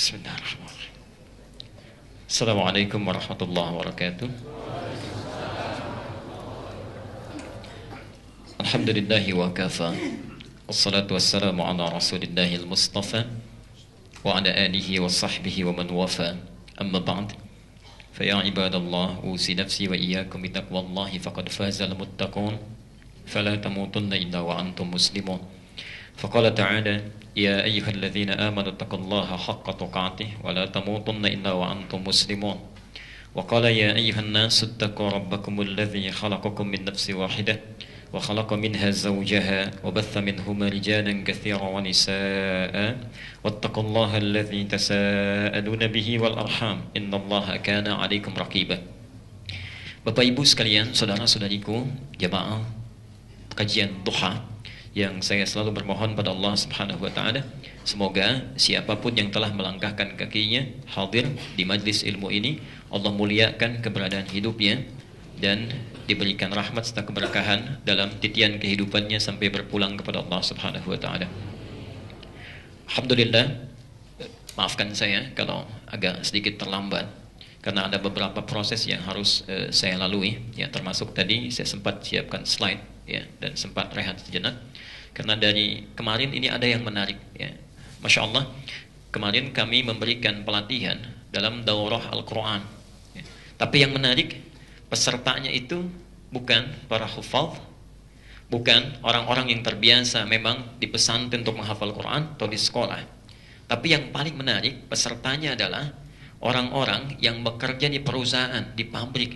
Bismillahirrahmanirrahim. Assalamualaikum warahmatullahi wabarakatuh. Alhamdulillahi wa kafa. Wassalatu wassalamu ala rasulillahil mustafa wa ala alihi wa sahbihi wa man wafa. Amma ba'd. Fa ya ibadallah, usi nafsi wa iyyakum bitaqwallahi faqad fazal muttaqun. Fala tamutunna illa wa antum muslimun. Faqala ta'ala, ya ayyuhalladzina amanu taqullaha haqqa tuqatih wa la tamutunna illa wa antum muslimun. Wa qala ya ayyuhan nasu ittaqu rabbakumul ladzi khalaqakum min nafsin wahidah wa khalaqa minha zawjaha wa batha minhuma rijalan katsiran wa nisaa'a wattaqullaha alladzi tasaaluna bihi wal arham innallaha kana 'alaikum raqiba. Bapak Ibu sekalian, saudara-saudariku, jamaah kajian duha yang saya selalu bermohon pada Allah Subhanahu wa taala, semoga siapapun yang telah melangkahkan kakinya hadir di majlis ilmu ini, Allah muliakan keberadaan hidupnya dan diberikan rahmat serta keberkahan dalam titian kehidupannya sampai berpulang kepada Allah Subhanahu wa taala. Alhamdulillah, maafkan saya kalau agak sedikit terlambat karena ada beberapa proses yang harus saya lalui, ya, termasuk tadi saya sempat siapkan slide, ya, dan sempat rehat sejenak karena dari kemarin ini ada yang menarik, ya. Masya Allah, kemarin kami memberikan pelatihan dalam daurah Al-Quran, ya. Tapi yang menarik, pesertanya itu bukan para hufadz, bukan orang-orang yang terbiasa memang di pesantren untuk menghafal Quran atau di sekolah. Tapi yang paling menarik, pesertanya adalah orang-orang yang bekerja di perusahaan, di pabrik.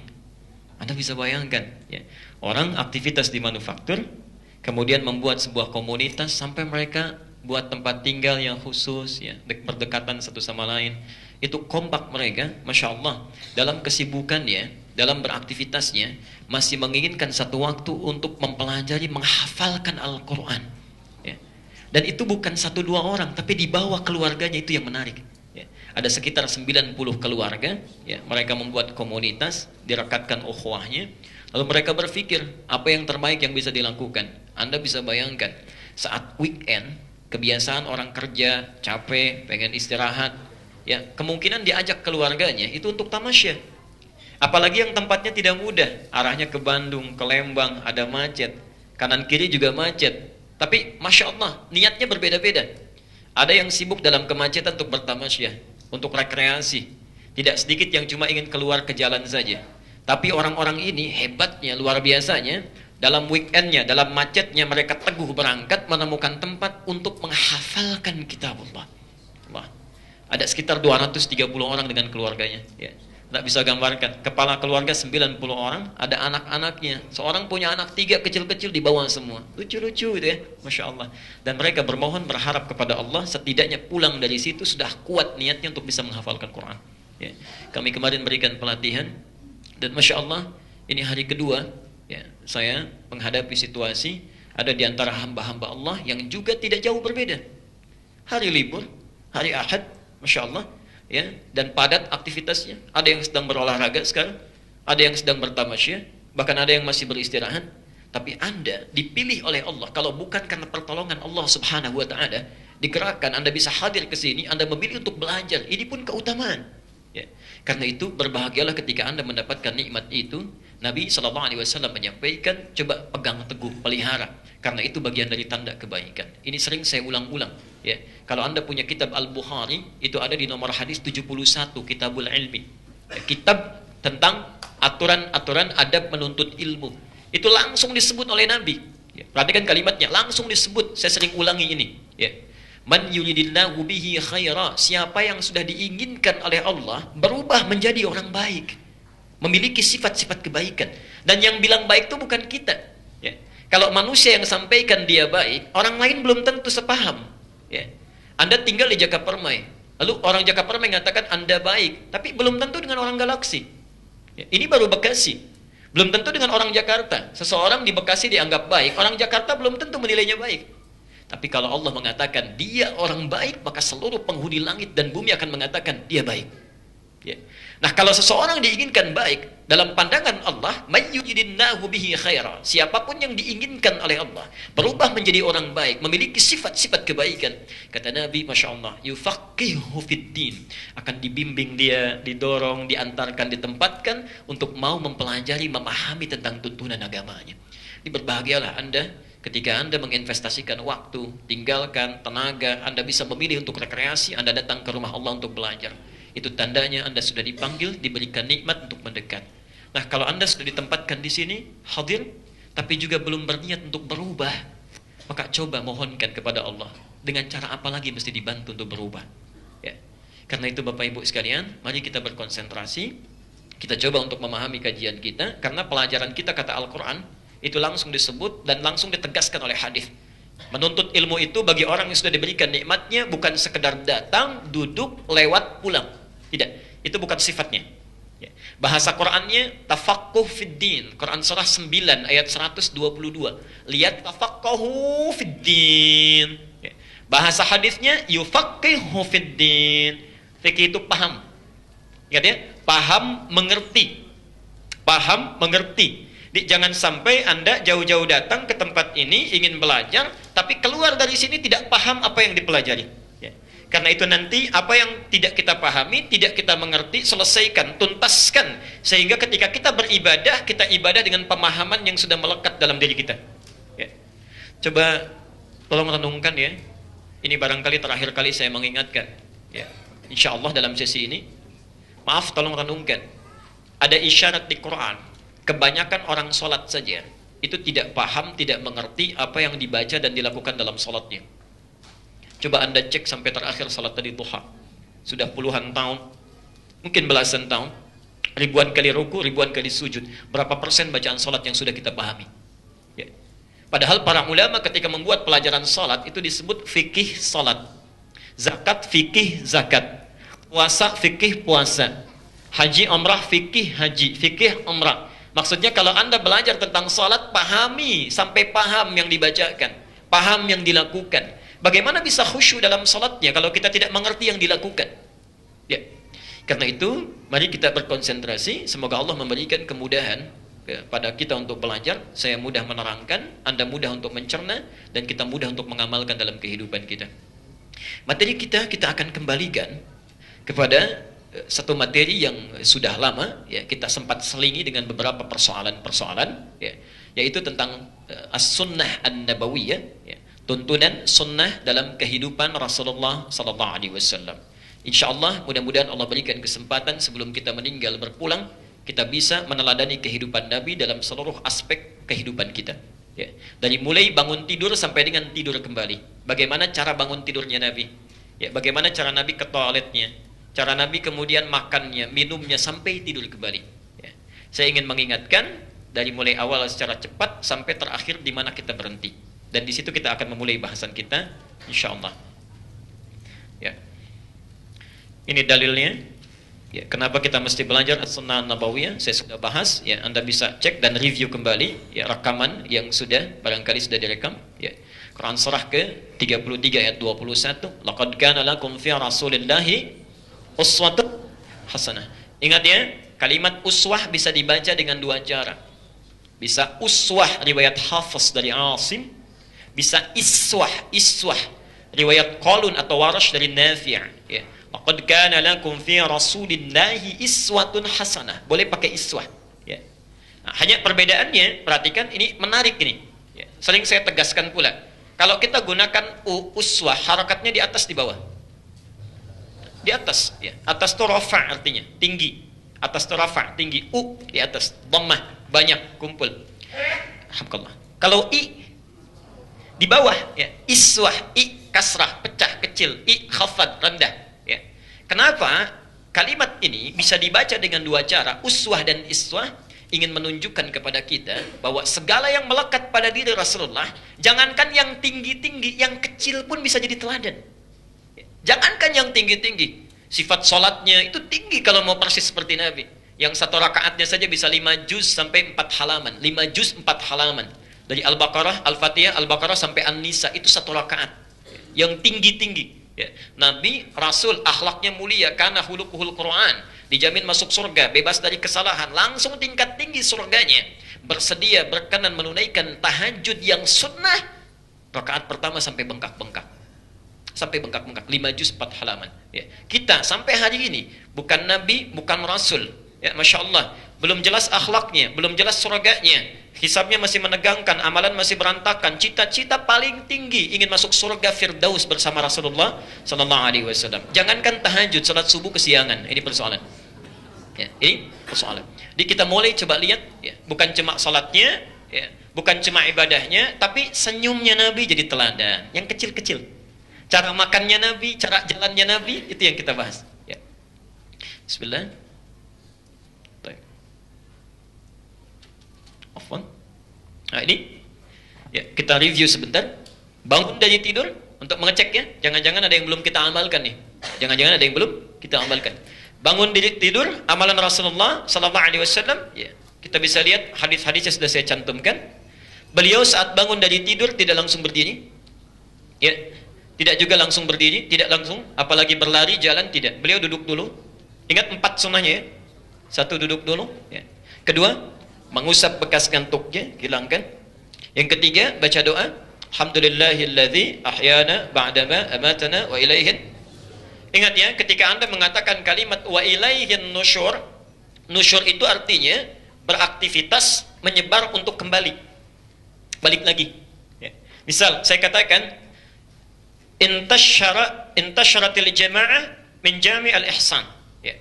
Anda bisa bayangkan, ya, orang aktivitas di manufaktur, kemudian membuat sebuah komunitas sampai mereka buat tempat tinggal yang khusus, ya, berdekatan satu sama lain. Itu kompak mereka, Masya Allah, dalam kesibukannya, dalam beraktivitasnya, masih menginginkan satu waktu untuk mempelajari, menghafalkan Al-Quran, ya. Dan itu bukan satu dua orang, tapi di bawah keluarganya, itu yang menarik. Ada sekitar 90 keluarga, ya, mereka membuat komunitas, direkatkan ukhuwahnya, lalu mereka berpikir apa yang terbaik yang bisa dilakukan. Anda bisa bayangkan saat weekend, kebiasaan orang kerja, capek, pengen istirahat, ya, kemungkinan diajak keluarganya itu untuk tamasya. Apalagi yang tempatnya tidak mudah, arahnya ke Bandung, ke Lembang, ada macet, kanan kiri juga macet. Tapi Masya Allah, niatnya berbeda-beda. Ada yang sibuk dalam kemacetan untuk bertamasya, untuk rekreasi. Tidak sedikit yang cuma ingin keluar ke jalan saja. Tapi orang-orang ini hebatnya, luar biasanya, dalam weekendnya, dalam macetnya, mereka teguh berangkat menemukan tempat untuk menghafalkan kitab Allah. Wah, ada sekitar 230 orang dengan keluarganya, ya. Tidak bisa gambarkan, kepala keluarga 90 orang, ada anak-anaknya. Seorang punya anak 3 kecil-kecil di bawah semua. Lucu-lucu itu, ya, Masya Allah. Dan mereka bermohon, berharap kepada Allah, setidaknya pulang dari situ sudah kuat niatnya untuk bisa menghafalkan Quran, ya. Kami kemarin berikan pelatihan, dan Masya Allah, ini hari kedua, ya, saya menghadapi situasi, ada di antara hamba-hamba Allah yang juga tidak jauh berbeda. Hari libur, hari Ahad, Masya Allah, ya, dan padat aktivitasnya. Ada yang sedang berolahraga sekarang, ada yang sedang bertamasya, bahkan ada yang masih beristirahat. Tapi Anda dipilih oleh Allah, kalau bukan karena pertolongan Allah Subhanahu wa taala, digerakkan Anda bisa hadir ke sini, Anda memilih untuk belajar. Ini pun keutamaan, ya. Karena itu berbahagialah ketika Anda mendapatkan nikmat itu. Nabi SAW menyampaikan, coba pegang teguh, pelihara, karena itu bagian dari tanda kebaikan. Ini sering saya ulang-ulang, ya. Kalau Anda punya kitab Al-Bukhari, itu ada di nomor hadis 71, Kitabul Ilmi, ya, kitab tentang aturan-aturan adab menuntut ilmu. Itu langsung disebut oleh Nabi, ya. Perhatikan kalimatnya, langsung disebut. Saya sering ulangi ini, ya. Man yuridillahu bihi khaira, siapa yang sudah diinginkan oleh Allah berubah menjadi orang baik, memiliki sifat-sifat kebaikan. Dan yang bilang baik itu bukan kita, ya. Kalau manusia yang sampaikan dia baik, orang lain belum tentu sepaham, ya. Anda tinggal di Jakapermai, lalu orang Jakapermai mengatakan Anda baik, tapi belum tentu dengan orang Galaksi, ya. Ini baru Bekasi, belum tentu dengan orang Jakarta. Seseorang di Bekasi dianggap baik, orang Jakarta belum tentu menilainya baik. Tapi kalau Allah mengatakan dia orang baik, maka seluruh penghuni langit dan bumi akan mengatakan dia baik, ya. Nah, kalau seseorang diinginkan baik dalam pandangan Allah, may yuridillahu bihi khaira. Siapapun yang diinginkan oleh Allah berubah menjadi orang baik, memiliki sifat-sifat kebaikan. Kata Nabi, Masya Allah, yufaqihu fiddin. Akan dibimbing dia, didorong, diantarkan, ditempatkan untuk mau mempelajari, memahami tentang tuntunan agamanya. Ini berbahagialah Anda ketika Anda menginvestasikan waktu, tinggalkan tenaga, Anda bisa memilih untuk rekreasi, Anda datang ke rumah Allah untuk belajar. Itu tandanya Anda sudah dipanggil, diberikan nikmat untuk mendekat. Nah, kalau Anda sudah ditempatkan di sini, hadir, tapi juga belum berniat untuk berubah, maka coba mohonkan kepada Allah. Dengan cara apa lagi mesti dibantu untuk berubah? Ya. Karena itu Bapak Ibu sekalian, mari kita berkonsentrasi. Kita coba untuk memahami kajian kita, karena pelajaran kita kata Al-Quran, itu langsung disebut dan langsung ditegaskan oleh hadis. Menuntut ilmu itu bagi orang yang sudah diberikan nikmatnya bukan sekedar datang, duduk, lewat, pulang. Tidak, itu bukan sifatnya. Ya. Bahasa Qurannya tafaqquh fid din. Quran surah 9 ayat 122. Lihat tafaqquhu fid din. Ya. Bahasa hadisnya yufaqihu fid din. Fikih itu paham. Ingat ya, paham mengerti. Paham mengerti. Jangan sampai Anda jauh-jauh datang ke tempat ini ingin belajar, tapi keluar dari sini tidak paham apa yang dipelajari. Ya. Karena itu nanti apa yang tidak kita pahami, tidak kita mengerti, selesaikan, tuntaskan. Sehingga ketika kita beribadah, kita ibadah dengan pemahaman yang sudah melekat dalam diri kita. Ya. Coba tolong renungkan ya. Ini barangkali terakhir kali saya mengingatkan. Ya. Insya Allah dalam sesi ini, maaf tolong renungkan. Ada isyarat di Quran. Kebanyakan orang sholat saja itu tidak paham, tidak mengerti apa yang dibaca dan dilakukan dalam sholatnya. Coba Anda cek sampai terakhir sholat tadi duha. Sudah puluhan tahun, mungkin belasan tahun, ribuan kali ruku, ribuan kali sujud. Berapa persen bacaan sholat yang sudah kita pahami? Ya. Padahal para ulama ketika membuat pelajaran sholat itu disebut fikih sholat. Zakat, fikih zakat. Puasa, fikih puasa. Haji, umrah, fikih haji. Fikih umrah. Maksudnya kalau Anda belajar tentang salat, pahami sampai paham yang dibacakan, paham yang dilakukan. Bagaimana bisa khusyuk dalam salatnya kalau kita tidak mengerti yang dilakukan? Ya. Karena itu, mari kita berkonsentrasi. Semoga Allah memberikan kemudahan pada kita untuk belajar. Saya mudah menerangkan, Anda mudah untuk mencerna, dan kita mudah untuk mengamalkan dalam kehidupan kita. Materi kita akan kembalikan kepada satu materi yang sudah lama ya kita sempat selingi dengan beberapa persoalan-persoalan ya, yaitu tentang as-sunnah an-nabawiyah ya, tuntunan sunnah dalam kehidupan Rasulullah sallallahu alaihi wasallam. Insyaallah mudah-mudahan Allah berikan kesempatan sebelum kita meninggal berpulang kita bisa meneladani kehidupan Nabi dalam seluruh aspek kehidupan kita ya. Dari mulai bangun tidur sampai dengan tidur kembali. Bagaimana cara bangun tidurnya Nabi? Ya, bagaimana cara Nabi ke toiletnya? Cara Nabi kemudian makannya, minumnya sampai tidur kembali. Ya. Saya ingin mengingatkan dari mulai awal secara cepat sampai terakhir di mana kita berhenti. Dan di situ kita akan memulai bahasan kita, insya Allah. Ya. Ini dalilnya. Ya. Kenapa kita mesti belajar as-sunnah nabawiyah? Saya sudah bahas. Ya. Anda bisa cek dan review kembali ya, rekaman yang barangkali sudah direkam. Ya. Quran surah ke-33 ayat 21. Laqad kana lakum fi Rasulillahi uswatun hasanah. Ingat ya, kalimat uswah bisa dibaca dengan dua cara. Bisa uswah riwayat Hafiz dari Asim, bisa iswah riwayat Qalun atau Warash dari Nafi'. Ya. Laqad kana lakum fi Rasulillahi iswatun hasanah. Boleh pakai iswah. Ya. Nah, hanya perbedaannya, perhatikan ini menarik ini. Ya. Sering saya tegaskan pula. Kalau kita gunakan uswah, harakatnya di atas di bawah. Di atas ya. Atas itu rafa' artinya tinggi. Atas itu rafa' tinggi. Di atas dhammah banyak kumpul. Alhamdulillah. Kalau di bawah ya. Iswah kasrah pecah kecil, khafad rendah ya. Kenapa kalimat ini bisa dibaca dengan dua cara? Uswah dan iswah ingin menunjukkan kepada kita bahwa segala yang melekat pada diri Rasulullah, jangankan yang tinggi-tinggi, yang kecil pun bisa jadi teladan. Jangankan yang tinggi-tinggi, sifat sholatnya itu tinggi kalau mau persis seperti Nabi. Yang satu rakaatnya saja bisa 5 juz sampai 4 halaman. 5 juz 4 halaman. Dari Al-Baqarah, Al-Fatihah, Al-Baqarah sampai An-Nisa itu satu rakaat. Yang tinggi-tinggi. Ya. Nabi, Rasul, akhlaknya mulia, karena hulukuhul Quran. dijamin masuk surga, bebas dari kesalahan, langsung tingkat tinggi surganya. Bersedia berkenan menunaikan tahajud yang sunnah, rakaat pertama sampai bengkak-bengkak. Sampai bengkak-bengkak, 5 juz 4 halaman. Ya. Kita sampai hari ini bukan nabi, bukan rasul. Ya, Masya Allah, belum jelas akhlaknya, belum jelas surganya. Hisabnya masih menegangkan, amalan masih berantakan. Cita-cita paling tinggi ingin masuk surga Firdaus bersama Rasulullah sallallahu alaihi wasallam. Jangankan tahajud, salat subuh kesiangan. Ini persoalan. Ya, ini persoalan. Jadi kita mulai coba lihat, ya, bukan cuma salatnya, ya, bukan cuma ibadahnya, tapi senyumnya Nabi jadi teladan. Yang kecil-kecil. Cara makannya Nabi, cara jalannya Nabi, itu yang kita bahas. Ya. Bismillah. Afwan. Nah ini, ya, kita review sebentar. Bangun dari tidur untuk mengecek, ya. Jangan-jangan ada yang belum kita amalkan nih. Jangan-jangan ada yang belum kita amalkan. Bangun dari tidur, amalan Rasulullah sallallahu alaihi wasallam, ya. Kita bisa lihat hadis-hadisnya sudah saya cantumkan. Beliau saat bangun dari tidur tidak langsung berdiri. Ya. Tidak juga langsung berdiri, tidak langsung apalagi berlari jalan, tidak. Beliau duduk dulu. Ingat 4 sunnahnya, ya. 1, duduk dulu, ya. Kedua, mengusap bekas ngantuknya, hilangkan. Yang ketiga, baca doa, alhamdulillahilladzi ahyana ba'dama amatana wa ilaihin. Ingat, ya, ketika Anda mengatakan kalimat wa ilaihin nusyur, nusyur itu artinya beraktivitas, menyebar untuk kembali, balik lagi, ya. Misal saya katakan intasyaratil jama'ah min jami' al-ihsan, ya.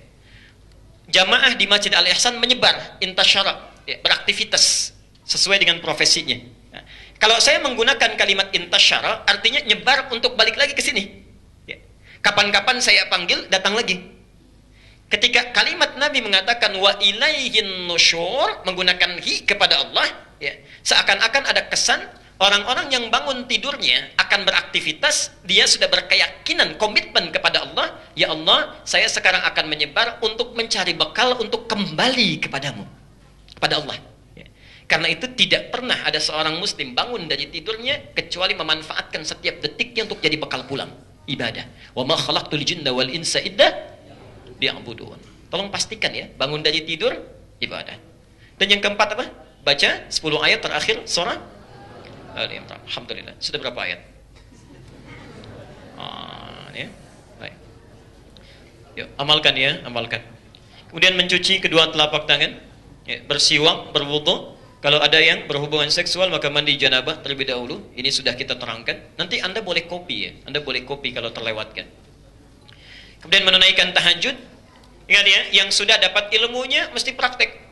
Jamaah di Masjid Al-Ihsan menyebar, intasyara, ya, beraktivitas sesuai dengan profesinya. Ya. Kalau saya menggunakan kalimat intasyara, artinya nyebar untuk balik lagi ke sini. Ya. Kapan-kapan saya panggil, datang lagi. Ketika kalimat Nabi mengatakan wa ilaihin nusyur, menggunakan hi kepada Allah, ya, seakan-akan ada kesan orang-orang yang bangun tidurnya akan beraktivitas, dia sudah berkeyakinan, komitmen kepada Allah, ya Allah, saya sekarang akan menyebar untuk mencari bekal untuk kembali kepadamu, pada Allah. Ya. Karena itu tidak pernah ada seorang muslim bangun dari tidurnya kecuali memanfaatkan setiap detiknya untuk jadi bekal pulang ibadah. Wa ma khalaqtul jinna wal insa illa liya'budun. Tolong pastikan, ya, bangun dari tidur ibadah. Dan yang keempat apa? Baca 10 ayat terakhir surah Al-Imran. Alhamdulillah. Sudah berapa ayat? Ya. Baik. Yuk, amalkan, ya, amalkan. Kemudian mencuci kedua telapak tangan, ya, bersiwak, berwudu. Kalau ada yang berhubungan seksual maka mandi janabah terlebih dahulu. Ini sudah kita terangkan. Nanti Anda boleh copy, ya. Anda boleh copy kalau terlewatkan. Kemudian menunaikan tahajud. Ingat, ya, yang sudah dapat ilmunya mesti praktek.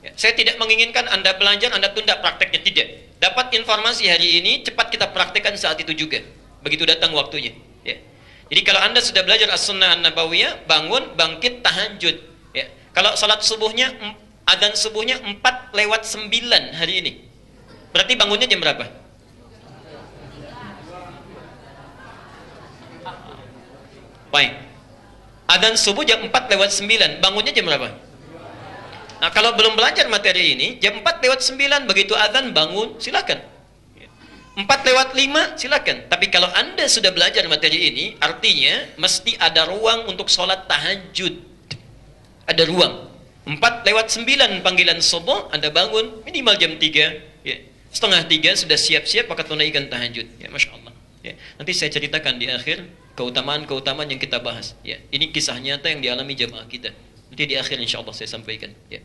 Ya, saya tidak menginginkan Anda belajar, Anda tunda prakteknya, tidak. Dapat informasi hari ini, cepat kita praktekkan saat itu juga. Begitu datang waktunya. Ya. Jadi kalau Anda sudah belajar as-sunnah an-nabawiyah, bangun, bangkit, tahajud. Ya. Kalau salat subuhnya, adzan subuhnya 4:09 hari ini. Berarti bangunnya jam berapa? Baik. Adzan subuh jam 4:09, bangunnya jam berapa? Nah, kalau belum belajar materi ini, jam 4:09 begitu adzan bangun, silakan. 4:05 silakan. Tapi kalau Anda sudah belajar materi ini, artinya mesti ada ruang untuk sholat tahajud. Ada ruang. 4:09 panggilan subuh, Anda bangun minimal jam 3, ya. Setengah 3 sudah siap-siap maka tunaikan tahajud. Ya, Masya Allah. Ya. Nanti saya ceritakan di akhir keutamaan-keutamaan yang kita bahas. Ya. Ini kisah nyata yang dialami jamaah kita. Nanti di akhir insya Allah saya sampaikan. Ya.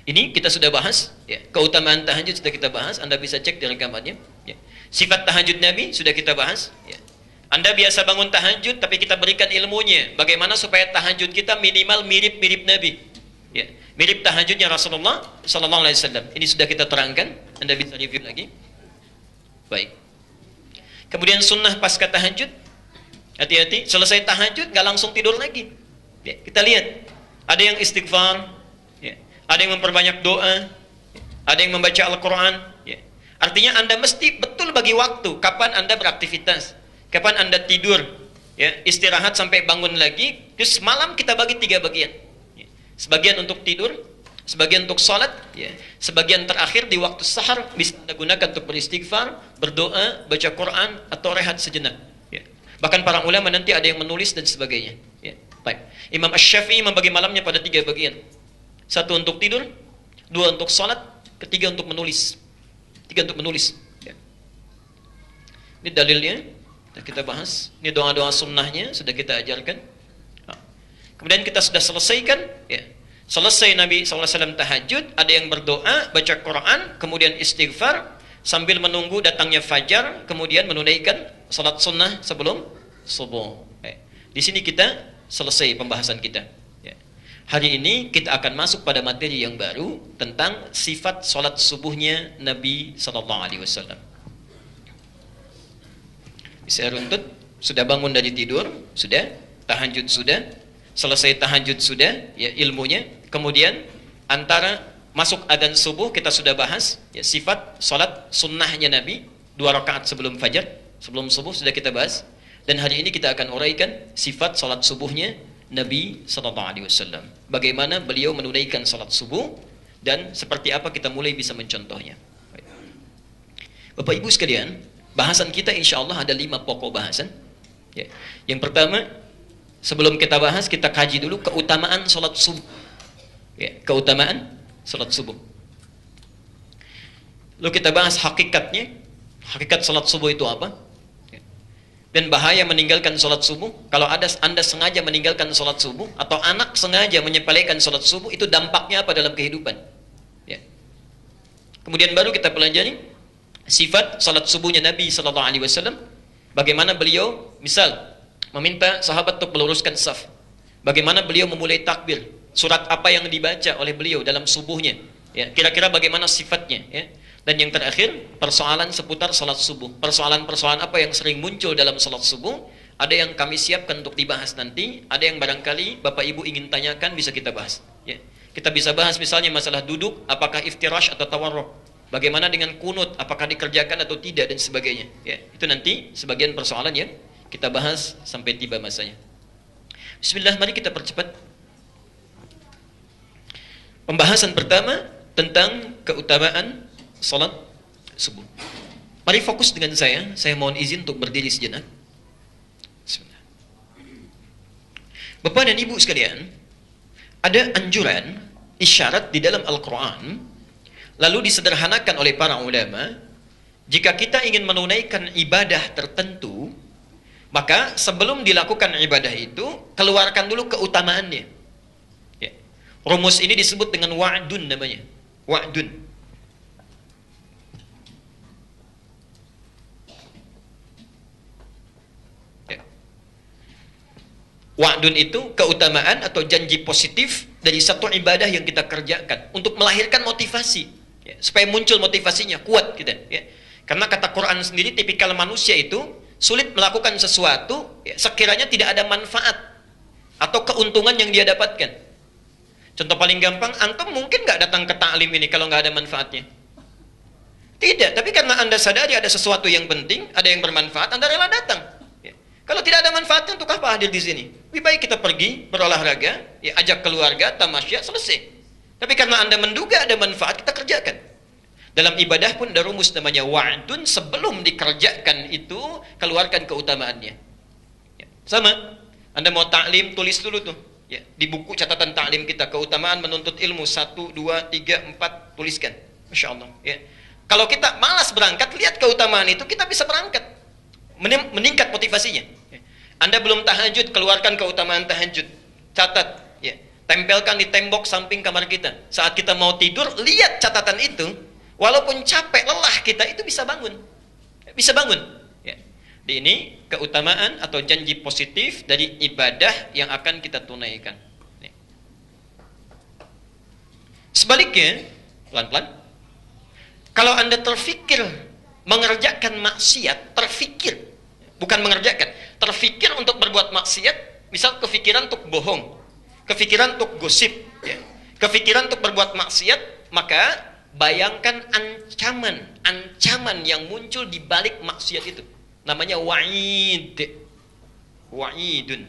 Ini kita sudah bahas, ya. Keutamaan tahajud sudah kita bahas. Anda bisa cek di rekamannya. Ya. Sifat tahajud Nabi sudah kita bahas. Ya. Anda biasa bangun tahajud, tapi kita berikan ilmunya. Bagaimana supaya tahajud kita minimal mirip-mirip Nabi. Ya. Mirip tahajudnya Rasulullah Sallallahu Alaihi Wasallam. Ini sudah kita terangkan. Anda bisa review lagi. Baik. Kemudian sunnah pasca tahajud. Hati-hati. Selesai tahajud nggak langsung tidur lagi. Ya. Kita lihat. Ada yang istighfar, ya. Ada yang memperbanyak doa, ya. Ada yang membaca Al-Quran. Ya. Artinya Anda mesti betul bagi waktu kapan Anda beraktivitas, kapan Anda tidur, ya. Istirahat sampai bangun lagi. Terus malam kita bagi 3 bagian. Ya. Sebagian untuk tidur, sebagian untuk sholat, ya. Sebagian terakhir di waktu sahar bisa Anda gunakan untuk beristighfar, berdoa, baca Quran, atau rehat sejenak. Ya. Bahkan para ulama nanti ada yang menulis dan sebagainya. Ya. Baik. Imam Asy-Syafi'i membagi malamnya pada 3 bagian. 1 untuk tidur, 2 untuk sholat, ketiga untuk menulis. 3 untuk menulis. Ya. Ini dalilnya, sudah kita bahas. Ini doa-doa sunnahnya, sudah kita ajarkan. Nah. Kemudian kita sudah selesaikan, ya. Selesai Nabi SAW tahajud, ada yang berdoa, baca Quran, kemudian istighfar, sambil menunggu datangnya fajar, kemudian menunaikan salat sunnah sebelum subuh. Di sini kita selesai pembahasan kita. Hari ini kita akan masuk pada materi yang baru tentang sifat salat subuhnya Nabi SAW. Saya runtut, sudah bangun dari tidur, sudah, tahajud sudah, selesai tahajud sudah, ya ilmunya. Kemudian antara masuk adzan subuh kita sudah bahas, ya sifat salat sunnahnya Nabi 2 rakaat sebelum fajar, sebelum subuh sudah kita bahas. Dan hari ini kita akan uraikan sifat salat subuhnya Nabi SAW. Bagaimana beliau menunaikan salat subuh dan seperti apa kita mulai bisa mencontohnya. Bapak Ibu sekalian, bahasan kita insya Allah ada 5 pokok bahasan. Ya. Yang pertama, sebelum kita bahas, kita kaji dulu keutamaan salat subuh. Ya, keutamaan salat subuh. Lalu kita bahas hakikatnya, hakikat salat subuh itu apa? Ya. Dan bahaya meninggalkan salat subuh. Kalau Anda sengaja meninggalkan salat subuh atau anak sengaja menyepelekan salat subuh, itu dampaknya apa dalam kehidupan? Ya. Kemudian baru kita pelajari sifat salat subuhnya Nabi SAW. Bagaimana beliau misal meminta sahabat untuk meluruskan saf. Bagaimana beliau memulai takbir. Surat apa yang dibaca oleh beliau dalam subuhnya. Ya, kira-kira bagaimana sifatnya. Ya. Dan yang terakhir, persoalan seputar salat subuh. Persoalan-persoalan apa yang sering muncul dalam salat subuh. Ada yang kami siapkan untuk dibahas nanti. Ada yang barangkali Bapak Ibu ingin tanyakan, bisa kita bahas. Ya. Kita bisa bahas misalnya masalah duduk, apakah iftirash atau tawarruk. Bagaimana dengan kunut, apakah dikerjakan atau tidak, dan sebagainya. Ya. Itu nanti sebagian persoalan yang kita bahas sampai tiba masanya. Bismillah, mari kita percepat. Pembahasan pertama tentang keutamaan salat subuh. Mari fokus dengan saya mohon izin untuk berdiri sejenak. Bismillah. Bapak dan Ibu sekalian, ada anjuran, isyarat di dalam Al-Quran, lalu disederhanakan oleh para ulama, jika kita ingin menunaikan ibadah tertentu, maka sebelum dilakukan ibadah itu, keluarkan dulu keutamaannya. Rumus ini disebut dengan wa'dun namanya. Wa'dun. Ya. Wa'dun itu keutamaan atau janji positif dari satu ibadah yang kita kerjakan untuk melahirkan motivasi. Ya. Supaya muncul motivasinya, kuat kita. Ya. Karena kata Quran sendiri, tipikal manusia itu sulit melakukan sesuatu ya, sekiranya tidak ada manfaat atau keuntungan yang dia dapatkan. Contoh paling gampang, antum mungkin nggak datang ke taklim ini kalau nggak ada manfaatnya. Tidak, tapi karena Anda sadari ada sesuatu yang penting, ada yang bermanfaat, Anda rela datang. Ya. Kalau tidak ada manfaatnya, untuk apa hadir di sini? Lebih baik kita pergi, berolahraga, ya, ajak keluarga, tamasya, selesai. Tapi karena Anda menduga ada manfaat, kita kerjakan. Dalam ibadah pun ada rumus namanya wa'dun, sebelum dikerjakan itu, keluarkan keutamaannya. Ya. Sama, Anda mau taklim, tulis dulu tuh. Ya, di buku catatan taklim kita, keutamaan menuntut ilmu 1, 2, 3, 4, tuliskan. Masya Allah. Ya. Kalau kita malas berangkat, lihat keutamaan itu, kita bisa berangkat. Meningkat motivasinya. Ya. Anda belum tahajud, keluarkan keutamaan tahajud. Catat. Ya. Tempelkan di tembok samping kamar kita. Saat kita mau tidur, lihat catatan itu. Walaupun capek, lelah kita, itu bisa bangun. Bisa bangun. Ini keutamaan atau janji positif dari ibadah yang akan kita tunaikan. Sebaliknya, pelan-pelan, kalau Anda terfikir mengerjakan maksiat, terfikir, bukan mengerjakan, terfikir untuk berbuat maksiat, misal kefikiran untuk bohong, kefikiran untuk gosip, ya, kefikiran untuk berbuat maksiat, maka bayangkan ancaman yang muncul di balik maksiat itu. Namanya wa'id. Wa'idun.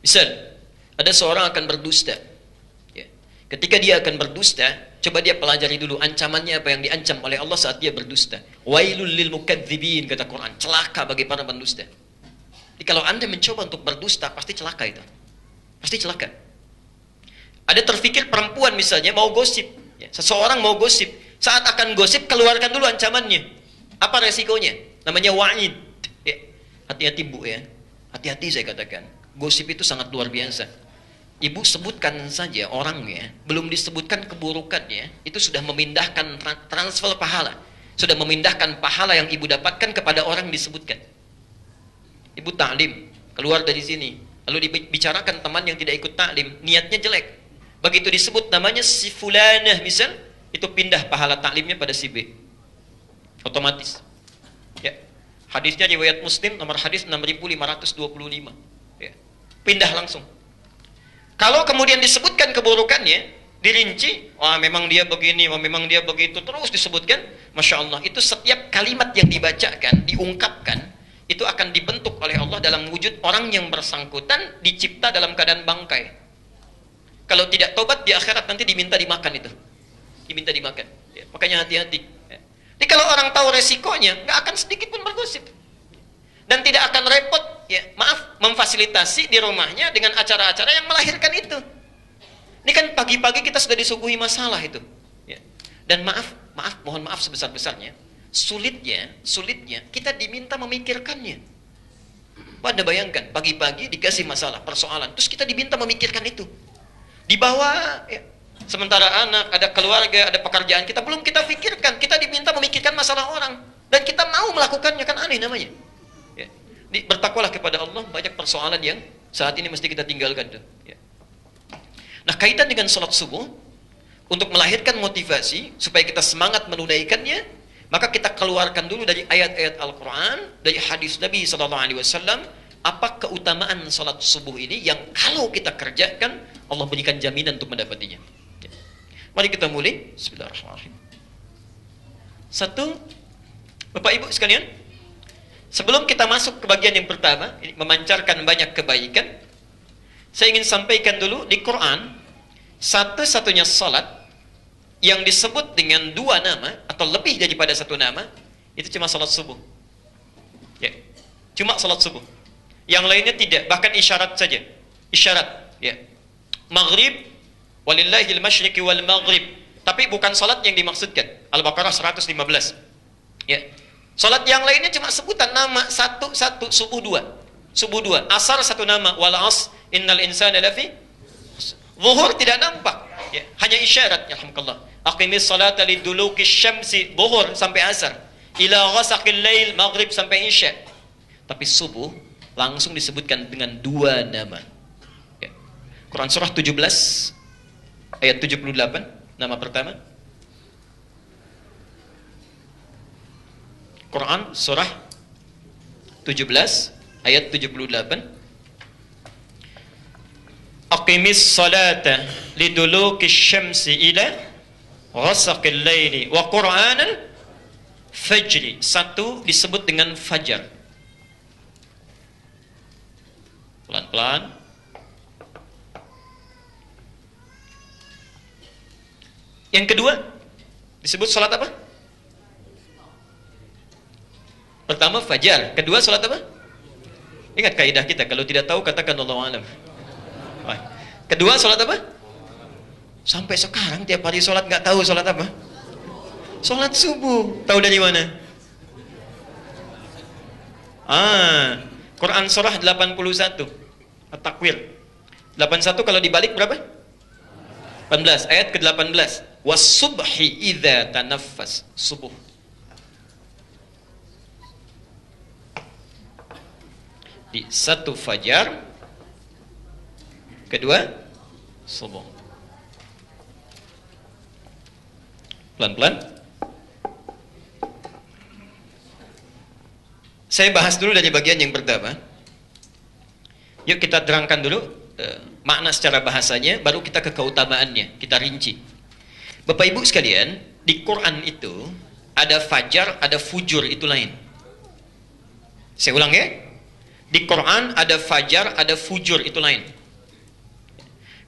Misal, ada seorang akan berdusta. Ya. Ketika dia akan berdusta, coba dia pelajari dulu ancamannya apa yang diancam oleh Allah saat dia berdusta. Wailul lil mukadzibin, kata Quran. Celaka bagi para pendusta. Jadi kalau Anda mencoba untuk berdusta, pasti celaka itu. Pasti celaka. Ada terfikir perempuan misalnya mau gosip. Ya, seseorang mau gosip. Saat akan gosip, keluarkan dulu ancamannya. Apa resikonya? Namanya wa'id. Ya, hati-hati Bu ya. Hati-hati saya katakan. Gosip itu sangat luar biasa. Ibu sebutkan saja orangnya, belum disebutkan keburukannya, itu sudah memindahkan transfer pahala. Sudah memindahkan pahala yang ibu dapatkan kepada orang disebutkan. Ibu ta'lim, keluar dari sini, lalu dibicarakan teman yang tidak ikut ta'lim, niatnya jelek. Begitu disebut namanya si fulanah misal, itu pindah pahala ta'limnya pada si B. Otomatis. Ya. Hadisnya riwayat Muslim, nomor hadis 6525. Ya. Pindah langsung. Kalau kemudian disebutkan keburukannya, dirinci, wah memang dia begini, wah memang dia begitu, terus disebutkan, Masya Allah, itu setiap kalimat yang dibacakan, diungkapkan, itu akan dibentuk oleh Allah dalam wujud orang yang bersangkutan, dicipta dalam keadaan bangkai. Kalau tidak tobat, di akhirat nanti diminta dimakan itu. Diminta dimakan. Ya, makanya hati-hati. Ya. Jadi kalau orang tahu resikonya, nggak akan sedikit pun bergosip. Dan tidak akan repot, ya maaf, memfasilitasi di rumahnya dengan acara-acara yang melahirkan itu. Ini kan pagi-pagi kita sudah disuguhi masalah itu. Ya. Dan mohon maaf sebesar-besarnya, sulitnya kita diminta memikirkannya. Anda bayangkan, pagi-pagi dikasih masalah, persoalan, terus kita diminta memikirkan itu. Di bawah, ya, sementara anak, ada keluarga, ada pekerjaan, kita belum kita pikirkan, kita diminta memikirkan masalah orang. Dan kita mau melakukannya, kan aneh namanya. Bertakwalah kepada Allah, banyak persoalan yang saat ini mesti kita tinggalkan tuh. Ya. Nah, kaitan dengan salat subuh, untuk melahirkan motivasi supaya kita semangat menunaikannya, maka kita keluarkan dulu dari ayat-ayat Al-Quran, dari hadis Nabi SAW, apa keutamaan salat subuh ini yang kalau kita kerjakan, Allah berikan jaminan untuk mendapatinya. Ya. Mari kita mulai. Bismillahirrahmanirrahim. Satu, Bapak Ibu sekalian, sebelum kita masuk ke bagian yang pertama, ini memancarkan banyak kebaikan, saya ingin sampaikan dulu di Quran, satu-satunya salat yang disebut dengan dua nama, atau lebih daripada satu nama, itu cuma salat subuh. Ya, cuma salat subuh. Yang lainnya tidak, bahkan isyarat saja. Isyarat, ya. Maghrib, walillahil masyriqi wal maghrib. Tapi bukan salat yang dimaksudkan. Al-Baqarah 115. Ya. Salat yang lainnya cuma sebutan nama satu, subuh dua. Subuh dua, asar satu nama, wal as, innal insana lafi. Zuhur tidak nampak, ya, hanya isyarat, ya alhamdulillah. Aqimis salata liduluki syamsi, zuhur sampai asar. Ila ghasaqil lail, maghrib sampai isya. Tapi subuh langsung disebutkan dengan dua nama. Ya. Quran surah 17 ayat 78, nama pertama. Quran surah 17 ayat 78. Aqimis salata liduluki syamsi ila ghasaqil laili wa qur'anal fajri. Satu disebut dengan fajar. Pelan-pelan. Yang kedua disebut salat apa? Pertama fajar, kedua salat apa? Ingat kaidah kita, kalau tidak tahu katakan Allahu a'lam. Kedua salat apa? Sampai sekarang tiap hari salat nggak tahu salat apa? Salat subuh. Tahu dari mana? Quran surah 81 At-Takwir 81 kalau dibalik berapa? 18, ayat ke-18. Was-subhi idza tanaffas, subuh. Di satu fajar, kedua subuh. Pelan-pelan. Saya bahas dulu dari bagian yang pertama. Yuk kita terangkan dulu makna secara bahasanya, baru kita ke keutamaannya, kita rinci. Bapak Ibu sekalian, di Quran itu ada fajar, ada fujur, itu lain. Saya ulang ya. Di Quran ada fajar, ada fujur, itu lain.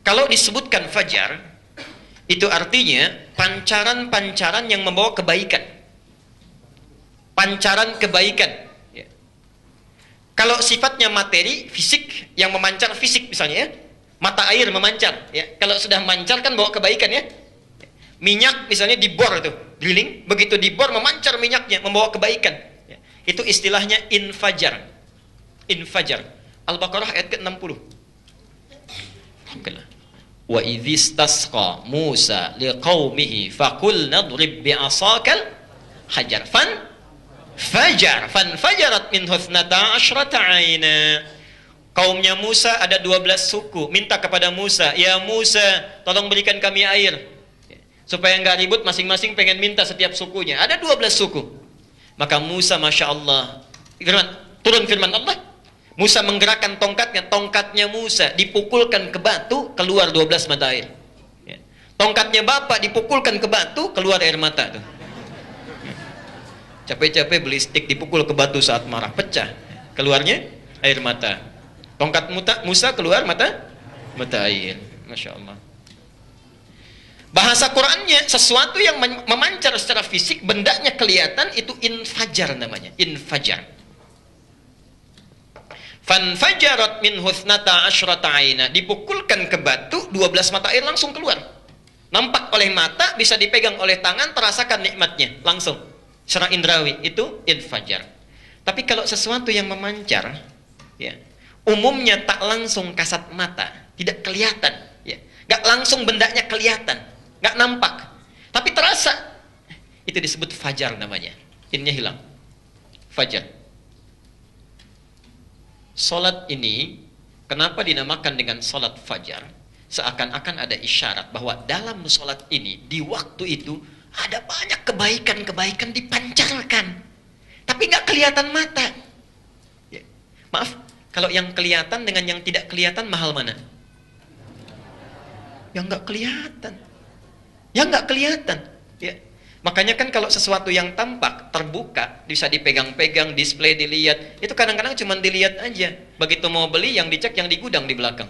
Kalau disebutkan fajar, Itu artinya pancaran-pancaran yang membawa kebaikan. Pancaran kebaikan. Ya. Kalau sifatnya materi, fisik, yang memancar fisik misalnya ya. Mata air memancar. Ya. Kalau sudah memancar kan bawa kebaikan ya. Minyak misalnya dibor itu, drilling, begitu dibor memancar minyaknya, membawa kebaikan. Ya. Itu istilahnya infajar. Infajar. Al-Baqarah ayat ke-60. Alhamdulillah. Wa idzistasqa Musa liqaumihi faqulna drib bi'asakal hajar fanfajarat minhu 12 aina. Kaumnya Musa ada 12 suku, minta kepada Musa, "Ya Musa, tolong berikan kami air." Supaya enggak ribut, masing-masing pengen minta setiap sukunya. Ada 12 suku. Maka Musa, Masya Allah, turun firman Allah, Musa menggerakkan tongkatnya Musa dipukulkan ke batu, keluar 12 mata air. Ya. Tongkatnya bapak dipukulkan ke batu, keluar air mata tuh. Ya. Capek-capek beli stik dipukul ke batu saat marah, pecah. Keluarnya air mata. Tongkat Musa keluar mata air. Masya Allah. Bahasa Qurannya sesuatu yang memancar secara fisik, bendanya kelihatan, itu infajar namanya, infajar. Fanfajarat min husnata asyrata aina, dipukulkan ke batu, 12 mata air langsung keluar. Nampak oleh mata, bisa dipegang oleh tangan, terasakan nikmatnya langsung secara indrawi, itu infajar. Tapi kalau sesuatu yang memancar, ya, umumnya tak langsung kasat mata, tidak kelihatan, ya, nggak langsung bendanya kelihatan, nggak nampak, tapi terasa, itu disebut fajar namanya. Innya hilang, fajar. Salat ini kenapa dinamakan dengan salat fajar? Seakan-akan ada isyarat bahwa dalam salat ini, di waktu itu ada banyak kebaikan-kebaikan dipancarkan, tapi nggak kelihatan mata. Ya. Maaf, kalau yang kelihatan dengan yang tidak kelihatan, mahal mana? Yang nggak kelihatan. Yang nggak kelihatan. Ya. Makanya kan kalau sesuatu yang tampak, terbuka, bisa dipegang-pegang, display, dilihat, itu kadang-kadang cuma dilihat aja. Begitu mau beli, yang dicek yang di gudang di belakang.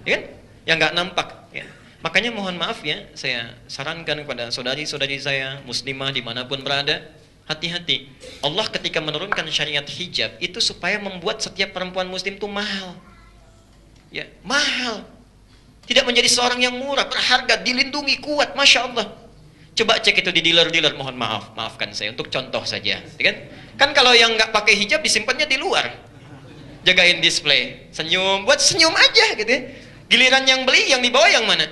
Ya kan? Yang nggak nampak. Ya. Makanya mohon maaf ya, saya sarankan kepada saudari-saudari saya, muslimah dimanapun berada, hati-hati. Allah ketika menurunkan syariat hijab, itu supaya membuat setiap perempuan muslim itu mahal. Ya, mahal. Tidak menjadi seorang yang murah, berharga, dilindungi, kuat, Masya Allah. Coba cek itu di dealer-dealer, mohon maaf, maafkan saya, untuk contoh saja. Kan kalau yang nggak pakai hijab, disimpannya di luar. Jagain display, senyum, buat senyum aja gitu ya. Giliran yang beli, yang dibawa yang mana?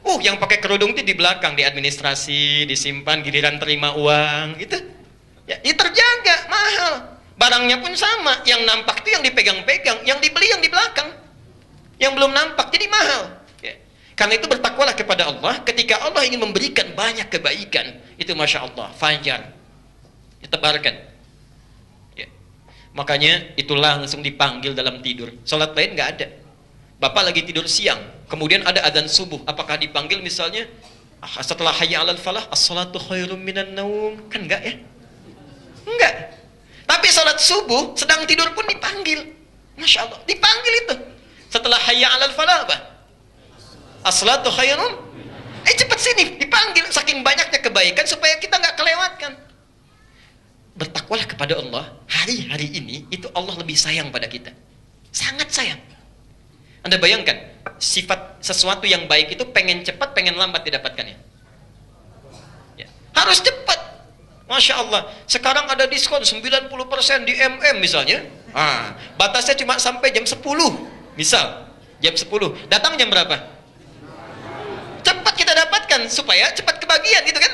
Yang pakai kerudung itu di belakang, di administrasi, disimpan, giliran terima uang, gitu. Ya, terjaga, mahal. Barangnya pun sama, yang nampak itu yang dipegang-pegang, yang dibeli yang di belakang. Yang belum nampak, jadi mahal. Ya. Karena itu bertakwalah kepada Allah, ketika Allah ingin memberikan banyak kebaikan, itu Masya Allah, fajar. Ditebarkan. Ya. Makanya itu langsung dipanggil dalam tidur. Salat lain nggak ada. Bapak lagi tidur siang, kemudian ada adzan subuh, apakah dipanggil misalnya setelah hayya 'alal falah, as-salatu khairum minan naum? Kan enggak ya? Enggak. Tapi salat subuh sedang tidur pun dipanggil. Masya Allah, dipanggil itu. Setelah hayya 'alal falah apa? As-salatu khairum. Cepat sini, dipanggil, saking banyaknya kebaikan supaya kita nggak kelewatkan. Bertakwalah kepada Allah. Hari-hari ini itu Allah lebih sayang pada kita. Sangat sayang. Anda bayangkan, sifat sesuatu yang baik itu pengen cepat, pengen lambat didapatkannya. Ya. Harus cepat. Masya Allah. Sekarang ada diskon 90% di MM misalnya. Batasnya cuma sampai jam 10. Misal, jam 10. Datang jam berapa? Cepat kita dapatkan, supaya cepat kebagian, gitu kan?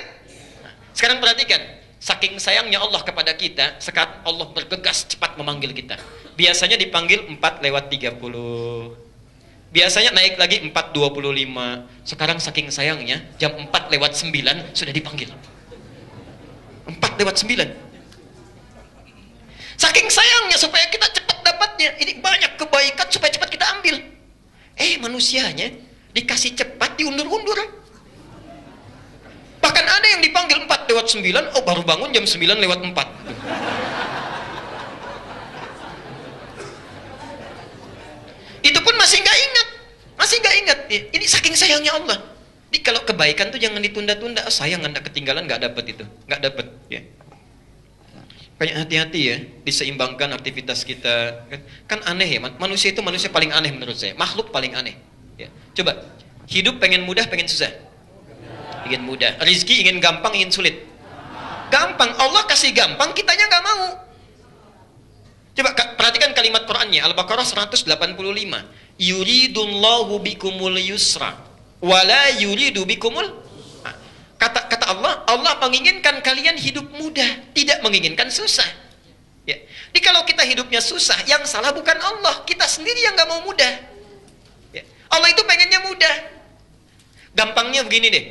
Sekarang perhatikan. Saking sayangnya Allah kepada kita, sekarang Allah bergegas cepat memanggil kita. Biasanya dipanggil 4:30. Biasanya naik lagi 4:25. Sekarang saking sayangnya, jam 4:09 sudah dipanggil. 4:09. Saking sayangnya supaya kita cepat dapatnya. Ini banyak kebaikan supaya cepat kita ambil. Manusianya dikasih cepat, diundur-undur. Bahkan ada yang dipanggil 4:09, baru bangun jam 9:04. Itu pun masih nggak ingat. Ini saking sayangnya Allah. Jadi kalau kebaikan tuh jangan ditunda-tunda. Oh, sayang Anda ketinggalan, nggak dapat itu, nggak dapat. Ya. Kayak hati-hati ya, diseimbangkan aktivitas kita. Kan aneh ya, manusia itu manusia paling aneh menurut saya, makhluk paling aneh. Ya. Coba, hidup pengen mudah, pengen susah. Ingin mudah, rizki ingin gampang, ingin sulit. Gampang, Allah kasih gampang, kitanya nggak mau. Coba perhatikan kalimat Qur'annya, Al-Baqarah 185. Yuridullahu bikumul yusra, wala yuridu bikumul. Kata Allah, Allah menginginkan kalian hidup mudah, tidak menginginkan susah. Ya. Jadi kalau kita hidupnya susah, yang salah bukan Allah, kita sendiri yang nggak mau mudah. Ya. Allah itu pengennya mudah. Gampangnya begini deh.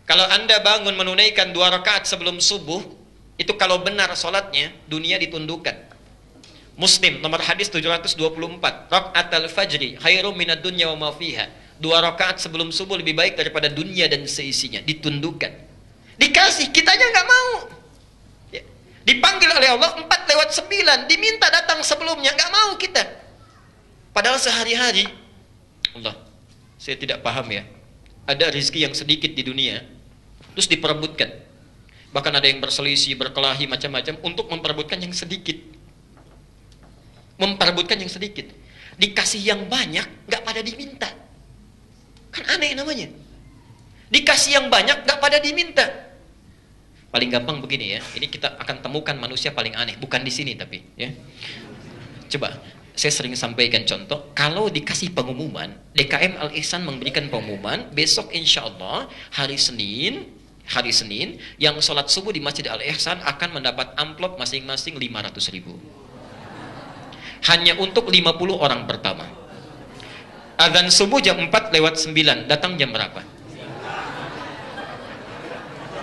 Kalau Anda bangun menunaikan 2 rakaat sebelum subuh, itu kalau benar sholatnya, dunia ditundukkan. Muslim nomor hadis 724, rakaatul fajri khairum minad dunya wa ma fiha. 2 rakaat sebelum subuh lebih baik daripada dunia dan seisinya, ditundukkan. Dikasih, kitanya nggak mau. Ya. Dipanggil oleh Allah 4/9, diminta datang sebelumnya, nggak mau kita. Padahal sehari-hari, Allah, saya tidak paham ya. Ada rezeki yang sedikit di dunia, terus diperebutkan. Bahkan ada yang berselisih, berkelahi macam-macam untuk memperebutkan yang sedikit. Memperebutkan yang sedikit. Dikasih yang banyak, nggak pada diminta. Kan aneh namanya. Dikasih yang banyak, nggak pada diminta. Paling gampang begini ya. Ini kita akan temukan manusia paling aneh. Bukan di sini tapi. Ya. Coba, saya sering sampaikan contoh. Kalau dikasih pengumuman, DKM Al-Ihsan memberikan pengumuman, besok insya Allah hari Senin, yang sholat subuh di Masjid Al-Ihsan akan mendapat amplop masing-masing 500.000. Hanya untuk 50 orang pertama. Adzan subuh jam 4/9, datang jam berapa?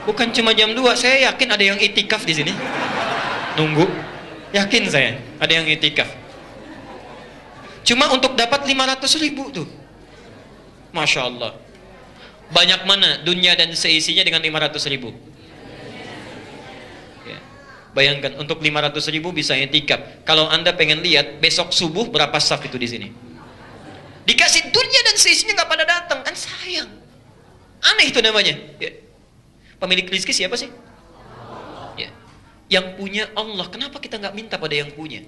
Bukan cuma jam 2, saya yakin ada yang itikaf di sini. Nunggu. Yakin saya, ada yang itikaf. Cuma untuk dapat 500.000 tuh. Masya Allah. Banyak mana dunia dan seisinya dengan 500.000? Bayangkan untuk 500.000 bisa itikaf. Kalau Anda pengen lihat besok subuh berapa saf itu di sini. Dikasih dunia dan seisinya nggak pada datang, kan sayang. Aneh itu namanya. Ya. Pemilik rezeki siapa sih? Ya. Yang punya Allah. Kenapa kita nggak minta pada yang punya?